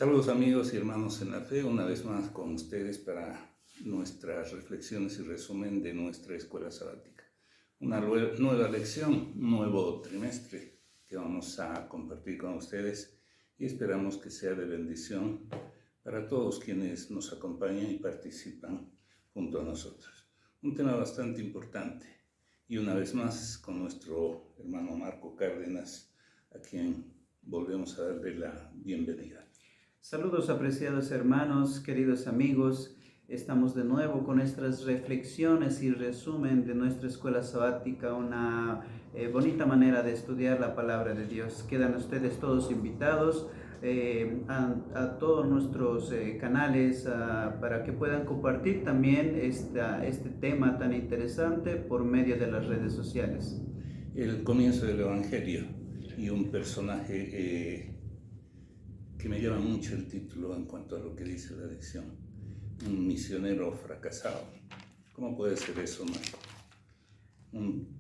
Saludos amigos y hermanos en la fe, una vez más con ustedes para nuestras reflexiones y resumen de nuestra escuela sabática. Una nueva lección, un nuevo trimestre que vamos a compartir con ustedes y esperamos que sea de bendición para todos quienes nos acompañan y participan junto a nosotros. Un tema bastante importante y una vez más con nuestro hermano Marco Cárdenas, a quien volvemos a darle la bienvenida. Saludos apreciados hermanos, queridos amigos. Estamos de nuevo con nuestras reflexiones y resumen de nuestra escuela sabática, una bonita manera de estudiar la palabra de Dios. Quedan ustedes todos invitados a todos nuestros canales para que puedan compartir también este tema tan interesante por medio de las redes sociales. El comienzo del Evangelio y un personaje que me llama mucho el título en cuanto a lo que dice la lección, un misionero fracasado. ¿Cómo puede ser eso, Marco?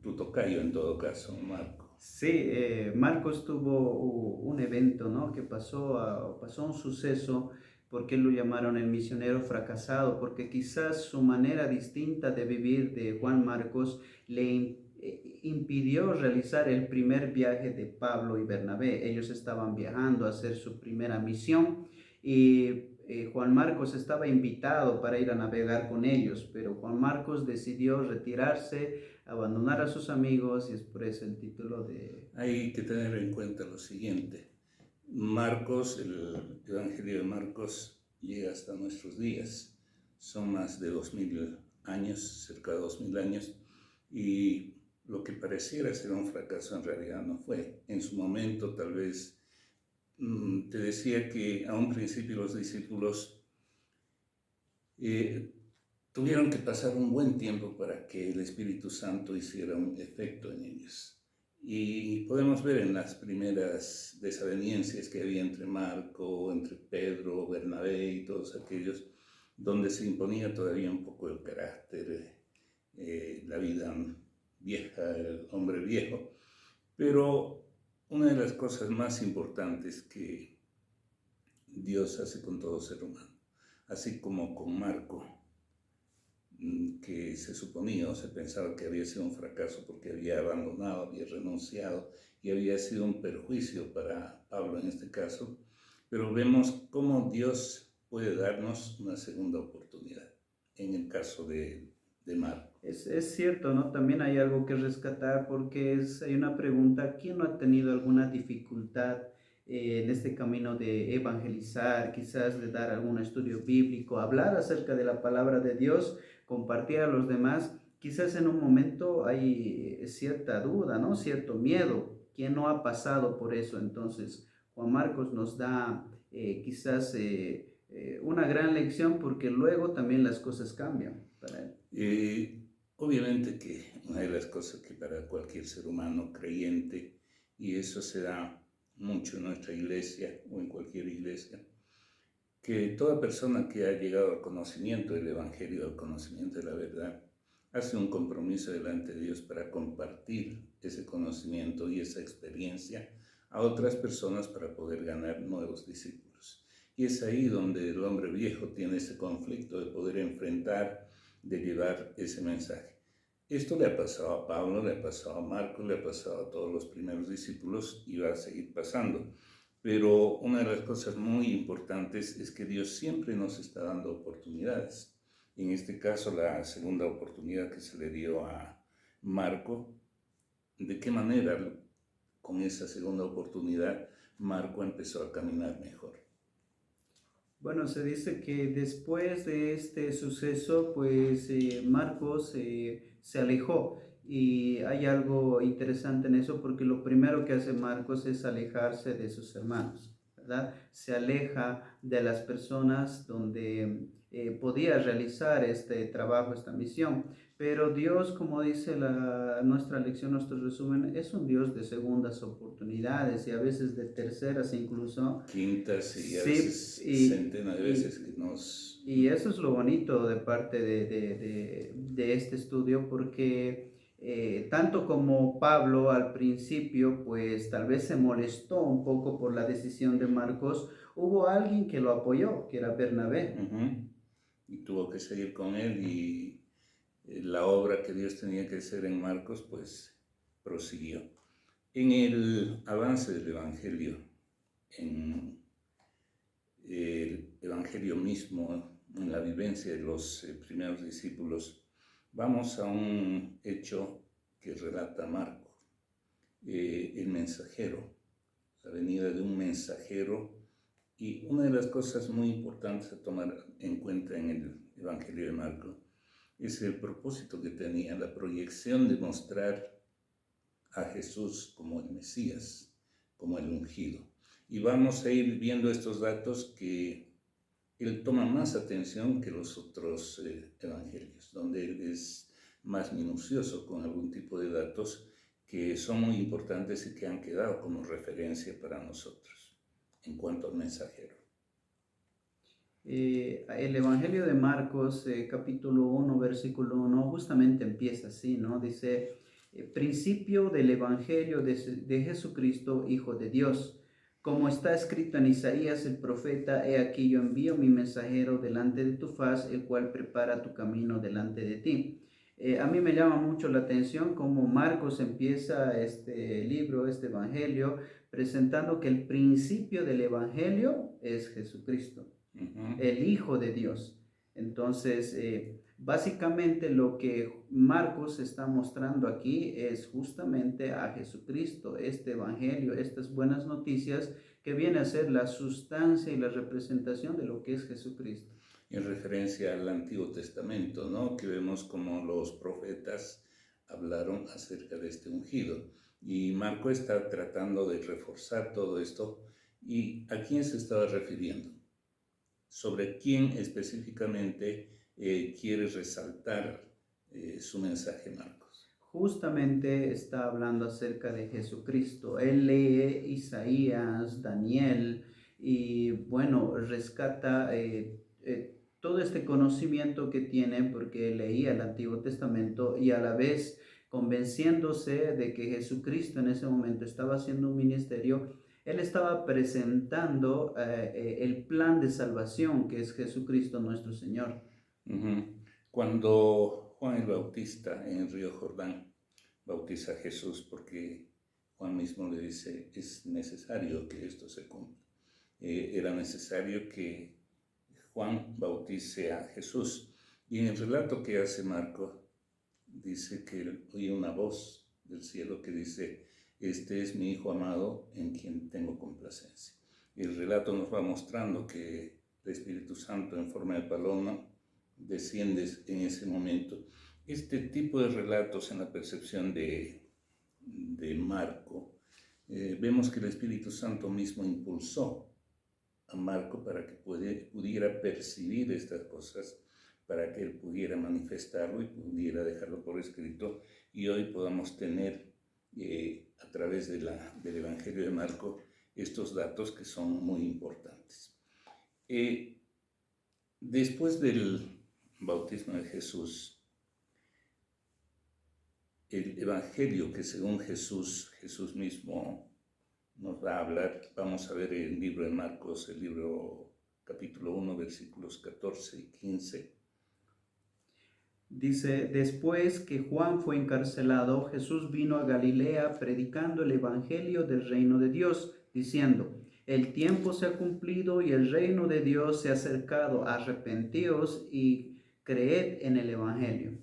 Tu tocayo en todo caso, Marco. Sí, Marcos tuvo un evento, ¿no? Que pasó un suceso, porque lo llamaron el misionero fracasado, porque quizás su manera distinta de vivir de Juan Marcos le impidió realizar el primer viaje de Pablo y Bernabé. Ellos estaban viajando a hacer su primera misión y Juan Marcos estaba invitado para ir a navegar con ellos, pero Juan Marcos decidió retirarse, abandonar a sus amigos, y es por eso el título de... Hay que tener en cuenta lo siguiente. Marcos, el Evangelio de Marcos llega hasta nuestros días. Son más de 2000 años, cerca de 2000 años, y lo que pareciera ser un fracaso en realidad no fue. En su momento tal vez te decía que a un principio los discípulos tuvieron que pasar un buen tiempo para que el Espíritu Santo hiciera un efecto en ellos. Y podemos ver en las primeras desavenencias que había entre Marco, entre Pedro, Bernabé y todos aquellos, donde se imponía todavía un poco el carácter, la vida vieja, el hombre viejo. Pero una de las cosas más importantes que Dios hace con todo ser humano, así como con Marco, que se suponía o se pensaba que había sido un fracaso porque había abandonado, había renunciado y había sido un perjuicio para Pablo en este caso, pero vemos cómo Dios puede darnos una segunda oportunidad en el caso de Marco. Es cierto, ¿no? También hay algo que rescatar porque hay una pregunta: ¿quién no ha tenido alguna dificultad en este camino de evangelizar, quizás de dar algún estudio bíblico, hablar acerca de la palabra de Dios, compartir a los demás? Quizás en un momento hay cierta duda, ¿no? Cierto miedo. ¿Quién no ha pasado por eso? Entonces, Juan Marcos nos da quizás una gran lección, porque luego también las cosas cambian para él. Obviamente que una de las cosas que para cualquier ser humano creyente, y eso se da mucho en nuestra iglesia o en cualquier iglesia, que toda persona que ha llegado al conocimiento del Evangelio, al conocimiento de la verdad, hace un compromiso delante de Dios para compartir ese conocimiento y esa experiencia a otras personas para poder ganar nuevos discípulos. Y es ahí donde el hombre viejo tiene ese conflicto de poder enfrentar, de llevar ese mensaje. Esto le ha pasado a Pablo, le ha pasado a Marcos, le ha pasado a todos los primeros discípulos y va a seguir pasando. Pero una de las cosas muy importantes es que Dios siempre nos está dando oportunidades. En este caso, la segunda oportunidad que se le dio a Marco, ¿de qué manera con esa segunda oportunidad Marco empezó a caminar mejor? Bueno, se dice que después de este suceso, pues Marcos se alejó, y hay algo interesante en eso, porque lo primero que hace Marcos es alejarse de sus hermanos, ¿verdad? Se aleja de las personas donde podía realizar este trabajo, esta misión. Pero Dios, como dice nuestra lección, nuestro resumen, es un Dios de segundas oportunidades y a veces de terceras incluso. Quintas y a Sí, veces centenas de veces que nos... y eso es lo bonito de parte de este estudio, porque tanto como Pablo al principio, pues tal vez se molestó un poco por la decisión de Marcos, hubo alguien que lo apoyó, que era Bernabé. Y tuvo que seguir con él y la obra que Dios tenía que hacer en Marcos, pues prosiguió. En el avance del Evangelio, en el Evangelio mismo, en la vivencia de los primeros discípulos, vamos a un hecho que relata Marcos, el mensajero, la venida de un mensajero. Y una de las cosas muy importantes a tomar en cuenta en el Evangelio de Marcos es el propósito que tenía, la proyección de mostrar a Jesús como el Mesías, como el ungido. Y vamos a ir viendo estos datos que él toma más atención que los otros evangelios, donde él es más minucioso con algún tipo de datos que son muy importantes y que han quedado como referencia para nosotros en cuanto al mensajero. El Evangelio de Marcos, capítulo 1, versículo 1, justamente empieza así, ¿no? Dice, principio del Evangelio de Jesucristo, Hijo de Dios. Como está escrito en Isaías el profeta, he aquí yo envío mi mensajero delante de tu faz, el cual prepara tu camino delante de ti. A mí me llama mucho la atención cómo Marcos empieza este libro, este Evangelio, presentando que el principio del Evangelio es Jesucristo, el Hijo de Dios. Entonces, básicamente lo que Marcos está mostrando aquí es justamente a Jesucristo, este Evangelio, estas buenas noticias que viene a ser la sustancia y la representación de lo que es Jesucristo. En referencia al Antiguo Testamento, ¿no? Que vemos como los profetas hablaron acerca de este ungido. Y Marco está tratando de reforzar todo esto. ¿Y a quién se estaba refiriendo? ¿Sobre quién específicamente quiere resaltar su mensaje, Marcos? Justamente está hablando acerca de Jesucristo. Él lee Isaías, Daniel y bueno, rescata todo este conocimiento que tiene porque leía el Antiguo Testamento y a la vez convenciéndose de que Jesucristo en ese momento estaba haciendo un ministerio. Él estaba presentando el plan de salvación que es Jesucristo nuestro Señor. Cuando Juan el Bautista en el río Jordán bautiza a Jesús, porque Juan mismo le dice, es necesario que esto se cumpla. Era necesario que Juan bautice a Jesús. Y en el relato que hace Marco, dice que oye una voz del cielo que dice, este es mi Hijo amado en quien tengo complacencia. Y el relato nos va mostrando que el Espíritu Santo en forma de paloma desciende en ese momento. Este tipo de relatos en la percepción de Marco, vemos que el Espíritu Santo mismo impulsó a Marco para que pudiera percibir estas cosas, para que él pudiera manifestarlo y pudiera dejarlo por escrito, y hoy podamos tener a través del Evangelio de Marco estos datos que son muy importantes. Después del bautismo de Jesús, el Evangelio que según Jesús mismo nos va a hablar, vamos a ver el libro de Marcos, el libro capítulo 1, versículos 14 y 15. Dice, después que Juan fue encarcelado, Jesús vino a Galilea predicando el evangelio del reino de Dios, diciendo, el tiempo se ha cumplido y el reino de Dios se ha acercado, arrepentíos y creed en el evangelio.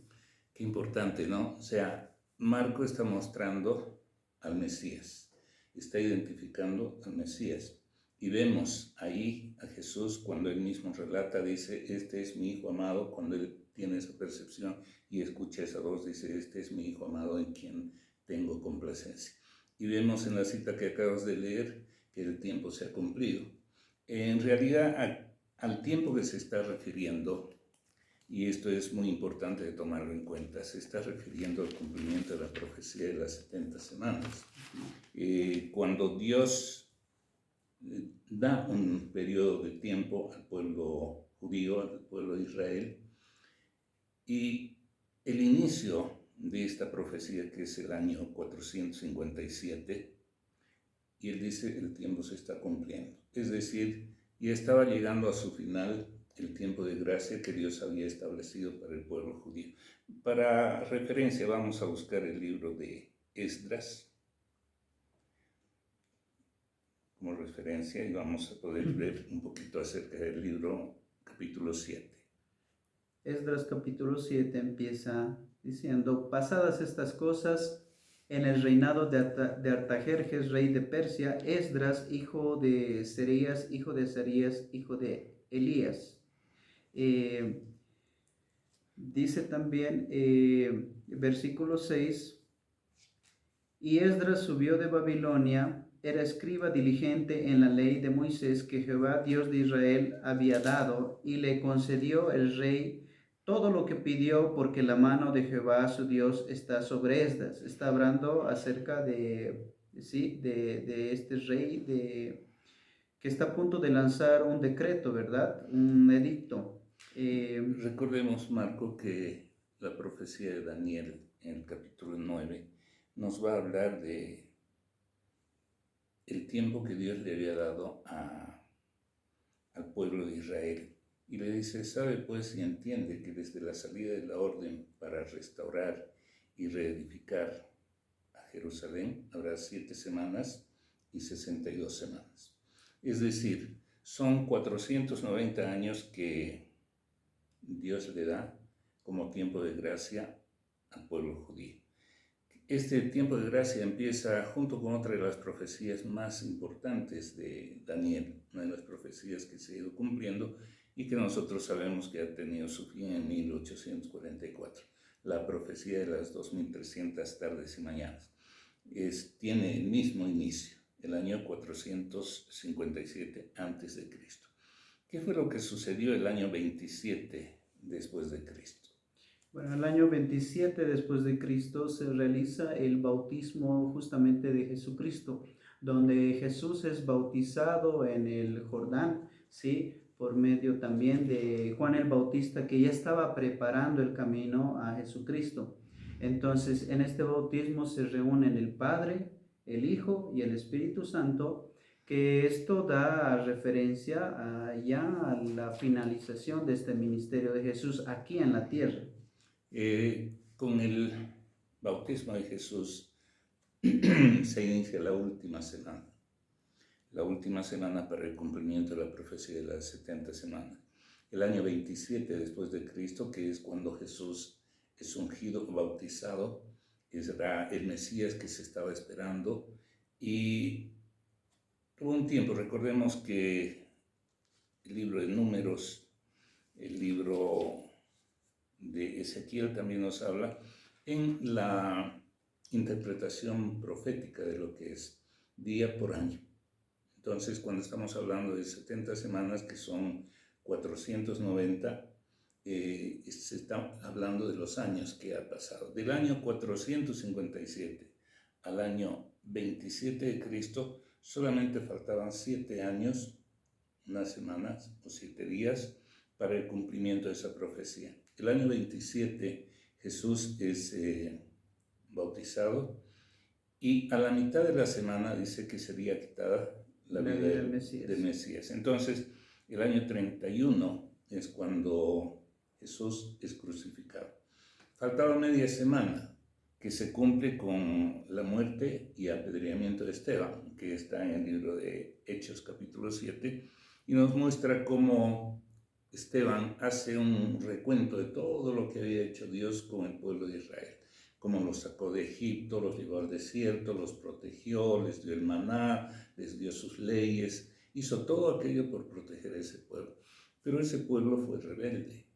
Qué importante, ¿no? O sea, Marco está mostrando al Mesías, está identificando al Mesías. Y vemos ahí a Jesús cuando él mismo relata, dice, este es mi Hijo amado, cuando él tiene esa percepción y escucha esa voz, dice, este es mi Hijo amado en quien tengo complacencia. Y vemos en la cita que acabas de leer que el tiempo se ha cumplido. En realidad, al tiempo que se está refiriendo, y esto es muy importante de tomarlo en cuenta, se está refiriendo al cumplimiento de la profecía de las 70 semanas. Cuando Dios da un periodo de tiempo al pueblo judío, al pueblo de Israel, y el inicio de esta profecía, que es el año 457, y él dice, el tiempo se está cumpliendo. Es decir, y estaba llegando a su final el tiempo de gracia que Dios había establecido para el pueblo judío. Para referencia vamos a buscar el libro de Esdras como referencia y vamos a poder ver un poquito acerca del libro capítulo 7. Esdras capítulo 7 empieza diciendo: pasadas estas cosas, en el reinado de Artajerjes, rey de Persia, Esdras, hijo de Serías, hijo de Azarías, hijo de Elías. Dice también, versículo 6, y Esdras subió de Babilonia, era escriba diligente en la ley de Moisés que Jehová, Dios de Israel, había dado, y le concedió el rey todo lo que pidió, porque la mano de Jehová su Dios está sobre Esdras. Está hablando acerca de este rey que está a punto de lanzar un decreto, ¿verdad? Un edicto. Recordemos, Marco, que la profecía de Daniel en el capítulo 9 nos va a hablar de el tiempo que Dios le había dado al pueblo de Israel. Y le dice, sabe pues y entiende que desde la salida de la orden para restaurar y reedificar a Jerusalén habrá 7 semanas y 62 semanas. Es decir, son 490 años que Dios le da como tiempo de gracia al pueblo judío. Este tiempo de gracia empieza junto con otra de las profecías más importantes de Daniel, una de las profecías que se ha ido cumpliendo y que nosotros sabemos que ha tenido su fin en 1844, la profecía de las 2300 tardes y mañanas. Tiene el mismo inicio, el año 457 a.C. ¿Qué fue lo que sucedió el año 27 después de Cristo? Bueno, el año 27 después de Cristo se realiza el bautismo justamente de Jesucristo, donde Jesús es bautizado en el Jordán, ¿sí? Por medio también de Juan el Bautista, que ya estaba preparando el camino a Jesucristo. Entonces, en este bautismo se reúnen el Padre, el Hijo y el Espíritu Santo, que esto da referencia ya a la finalización de este ministerio de Jesús aquí en la tierra. Con el bautismo de Jesús se inicia la última semana para el cumplimiento de la profecía de las 70 semanas. El año 27 después de Cristo, que es cuando Jesús es ungido, bautizado, era el Mesías que se estaba esperando y tuvo un tiempo. Recordemos que el libro de Números, el libro de Ezequiel también nos habla en la interpretación profética de lo que es día por año. Entonces, cuando estamos hablando de 70 semanas, que son 490, se está hablando de los años que ha pasado. Del año 457 al año 27 de Cristo, solamente faltaban 7 años, unas semanas o 7 días, para el cumplimiento de esa profecía. El año 27 Jesús es bautizado y a la mitad de la semana dice que sería quitada la vida del Mesías. Entonces, el año 31 es cuando Jesús es crucificado. Faltaba media semana que se cumple con la muerte y apedreamiento de Esteban, que está en el libro de Hechos capítulo 7, y nos muestra cómo Esteban hace un recuento de todo lo que había hecho Dios con el pueblo de Israel, cómo los sacó de Egipto, los llevó al desierto, los protegió, les dio el maná, les dio sus leyes, hizo todo aquello por proteger a ese pueblo. Pero ese pueblo fue rebelde,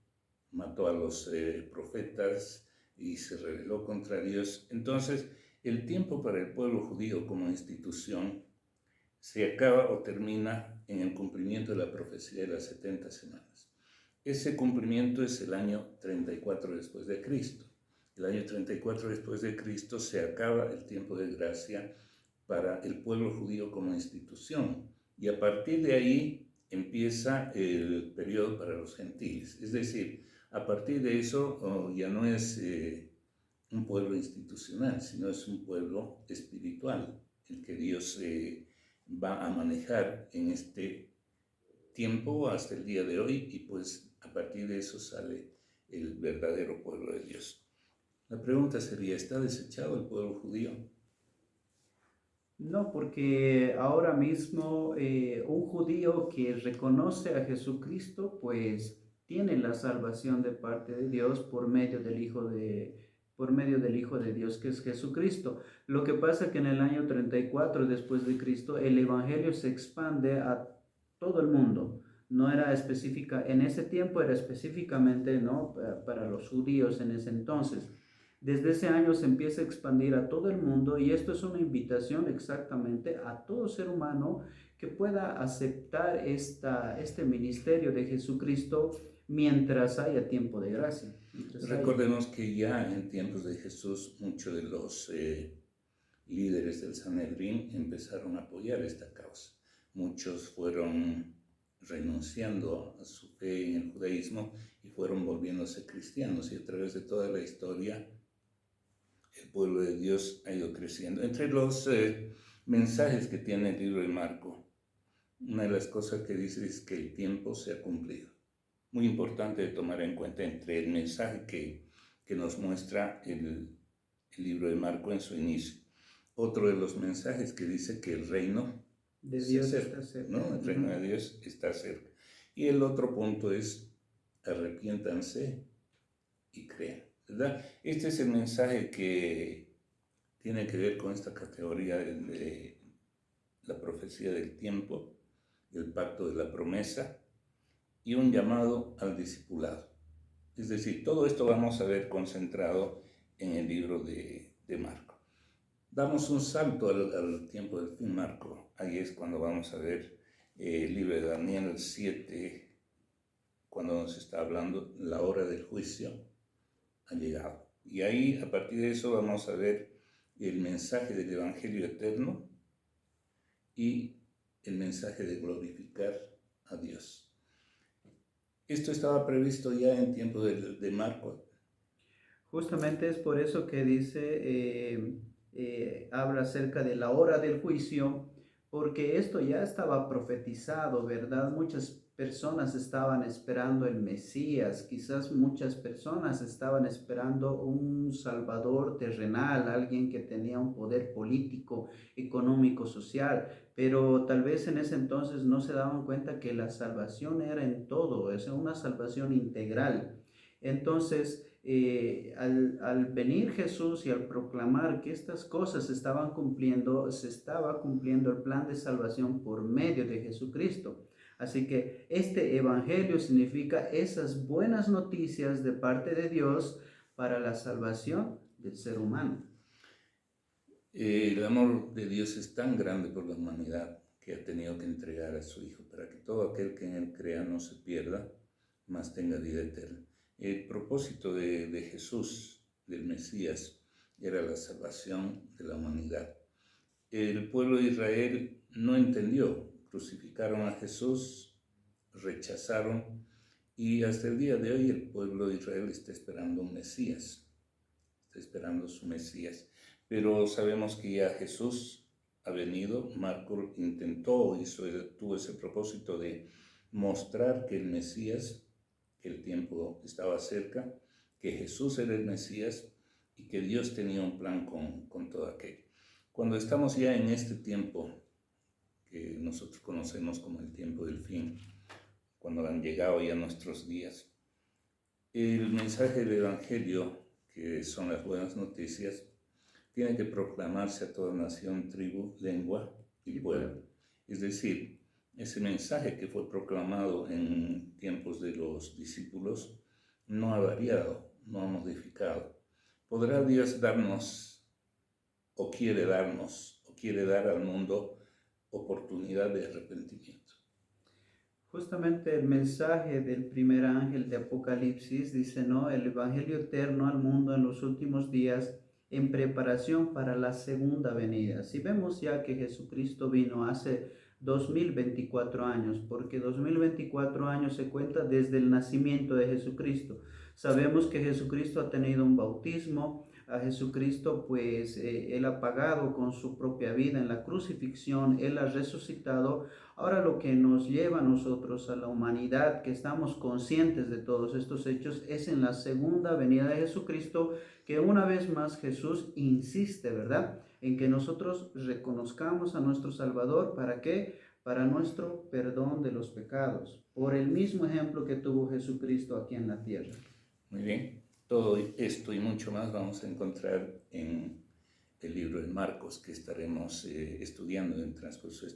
mató a los profetas y se rebeló contra Dios. Entonces, el tiempo para el pueblo judío como institución se acaba o termina en el cumplimiento de la profecía de las 70 semanas. Ese cumplimiento es el año 34 después de Cristo. El año 34 después de Cristo se acaba el tiempo de gracia para el pueblo judío como institución. Y a partir de ahí empieza el periodo para los gentiles. Es decir, a partir de eso ya no es un pueblo institucional, sino es un pueblo espiritual, el que Dios va a manejar en este tiempo hasta el día de hoy y pues a partir de eso sale el verdadero pueblo de Dios. La pregunta sería, ¿está desechado el pueblo judío? No, porque ahora mismo un judío que reconoce a Jesucristo, pues tiene la salvación de parte de Dios por medio del Hijo de Dios que es Jesucristo. Lo que pasa es que en el año 34 después de Cristo el evangelio se expande a todo el mundo. No era específica, en ese tiempo era específicamente, ¿no?, para los judíos en ese entonces. Desde ese año se empieza a expandir a todo el mundo y esto es una invitación exactamente a todo ser humano que pueda aceptar este ministerio de Jesucristo mientras haya tiempo de gracia. Recordemos que ya en tiempos de Jesús muchos de los líderes del Sanedrín empezaron a apoyar esta causa. Muchos fueron renunciando a su fe en el judaísmo y fueron volviéndose cristianos, y a través de toda la historia el pueblo de Dios ha ido creciendo. Entre los mensajes que tiene el libro de Marco, una de las cosas que dice es que el tiempo se ha cumplido. Muy importante de tomar en cuenta entre el mensaje que nos muestra el libro de Marco en su inicio. Otro de los mensajes que dice que el reino de Dios está cerca, ¿no? El reino de Dios está cerca. Y el otro punto es arrepiéntanse y crean, ¿verdad? Este es el mensaje que tiene que ver con esta categoría de la profecía del tiempo, el pacto de la promesa y un llamado al discipulado. Es decir, todo esto vamos a ver concentrado en el libro de Marco. Damos un salto al tiempo del fin, Marco. Ahí es cuando vamos a ver el libro de Daniel 7, cuando nos está hablando la hora del juicio ha llegado. Y ahí, a partir de eso, vamos a ver el mensaje del Evangelio eterno y el mensaje de glorificar a Dios. Esto estaba previsto ya en tiempo de Marco. Justamente es por eso que dice, habla acerca de la hora del juicio, porque esto ya estaba profetizado, ¿verdad? Muchas personas estaban esperando el Mesías, quizás muchas personas estaban esperando un Salvador terrenal, alguien que tenía un poder político, económico, social, pero tal vez en ese entonces no se daban cuenta que la salvación era en todo, es una salvación integral. Entonces, al venir Jesús y al proclamar que estas cosas se estaban cumpliendo, se estaba cumpliendo el plan de salvación por medio de Jesucristo. Así que este evangelio significa esas buenas noticias de parte de Dios para la salvación del ser humano. El amor de Dios es tan grande por la humanidad que ha tenido que entregar a su Hijo para que todo aquel que en Él crea no se pierda, mas tenga vida eterna. El propósito de Jesús, del Mesías, era la salvación de la humanidad. El pueblo de Israel no entendió, crucificaron a Jesús, rechazaron, y hasta el día de hoy el pueblo de Israel está esperando un Mesías, está esperando su Mesías. Pero sabemos que ya Jesús ha venido. Marco tuvo ese propósito de mostrar que el Mesías, que el tiempo estaba cerca, que Jesús era el Mesías y que Dios tenía un plan con todo aquello. Cuando estamos ya en este tiempo que nosotros conocemos como el tiempo del fin, cuando han llegado ya nuestros días, el mensaje del Evangelio, que son las buenas noticias, tiene que proclamarse a toda nación, tribu, lengua y pueblo. Es decir, ese mensaje que fue proclamado en tiempos de los discípulos no ha variado, no ha modificado. ¿Podrá Dios darnos, o quiere dar al mundo oportunidad de arrepentimiento? Justamente el mensaje del primer ángel de Apocalipsis dice, ¿no? El evangelio eterno al mundo en los últimos días en preparación para la segunda venida. Si vemos ya que Jesucristo vino hace 2024 años, porque 2024 años se cuenta desde el nacimiento de Jesucristo. Sabemos que Jesucristo ha tenido un bautismo, a Jesucristo, pues Él ha pagado con su propia vida en la crucifixión, Él ha resucitado. Ahora lo que nos lleva a nosotros, a la humanidad, que estamos conscientes de todos estos hechos, es en la segunda venida de Jesucristo, que una vez más Jesús insiste, ¿verdad?, en que nosotros reconozcamos a nuestro Salvador. ¿Para qué? Para nuestro perdón de los pecados, por el mismo ejemplo que tuvo Jesucristo aquí en la tierra. Muy bien. Todo esto y mucho más vamos a encontrar en el libro de Marcos, que estaremos estudiando en el transcurso de